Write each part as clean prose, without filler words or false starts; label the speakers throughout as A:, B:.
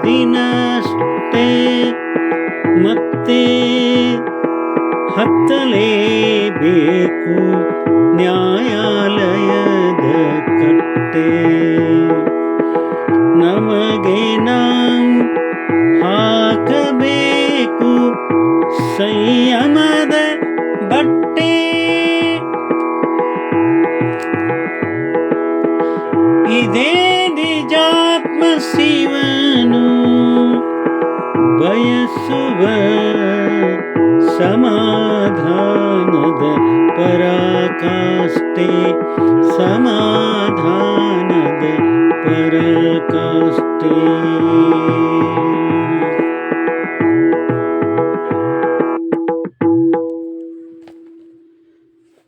A: ದಿನಷ್ಟೇ ಮತ್ತೆ ಹತ್ತಲೇಬೇಕು ನ್ಯಾಯಾಲಯದ ಕಟ್ಟೆ. ನಮಗೆ ನಾವು ಹಾಕಬೇಕು ಸಂಯಮದ ಬಟ್ಟೆ. ಇದೇ ನಿಜಾತ್ಮ ಶಿವನು ಬಯಸುವ ಸಮಾಧಾನದ ಪರಾಕಾಷ್ಠೆ. ಸಮಾಧಾನದ ಪರಾಕಾಷ್ಠೆ.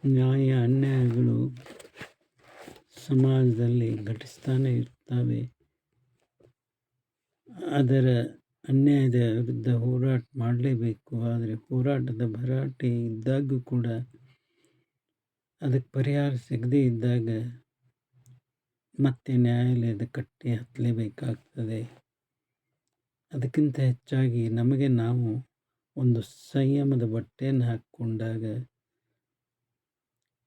A: ನ್ಯಾಯ ಅನ್ಯಾಯಗಳು ಸಮಾಜದಲ್ಲಿ ಘಟಿಸ್ತಾನೆ ಇರ್ತವೆ. ಅದರ ಅನ್ಯಾಯದ ವಿರುದ್ಧ ಹೋರಾಟ ಮಾಡಲೇಬೇಕು. ಆದರೆ ಹೋರಾಟದ ಭರಾಟೆ ಇದ್ದಾಗೂ ಕೂಡ ಅದಕ್ಕೆ ಪರಿಹಾರ ಸಿಗದೇ ಇದ್ದಾಗ ಮತ್ತೆ ನ್ಯಾಯಾಲಯದ ಕಟ್ಟೆ ಹತ್ತಲೇಬೇಕಾಗ್ತದೆ. ಅದಕ್ಕಿಂತ ಹೆಚ್ಚಾಗಿ ನಮಗೆ ನಾವು ಒಂದು ಸಂಯಮದ ಬಟ್ಟೆಯನ್ನು ಹಾಕ್ಕೊಂಡಾಗ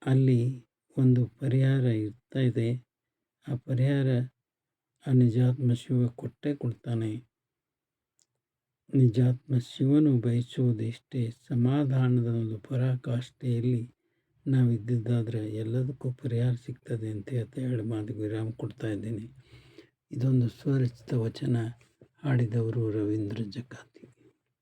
A: ಅಲ್ಲಿ ಒಂದು ಪರಿಹಾರ ಇರ್ತಾ ಇದೆ. ಆ ಪರಿಹಾರ ಆ ನಿಜಾತ್ಮ ಶಿವ ಕೊಟ್ಟೇ ಕೊಡ್ತಾನೆ. ನಿಜಾತ್ಮ ಶಿವನು ಬಯಸುವುದಿಷ್ಟೇ, ಸಮಾಧಾನದ ಒಂದು ಪರಾಕಾಷ್ಠೆಯಲ್ಲಿ ನಾವಿದ್ದಿದ್ದಾದರೆ ಎಲ್ಲದಕ್ಕೂ ಪರಿಹಾರ ಸಿಗ್ತದೆ ಅಂತ ಹೇಳ್ತಾ ಹೇಳಿ ಮಾತಿಗೆ ವಿರಾಮ ಕೊಡ್ತಾ ಇದ್ದೀನಿ. ಇದೊಂದು ಸ್ವರಚಿತ ವಚನ. ಹಾಡಿದವರು ರವೀಂದ್ರ ಜಕಾತಿ.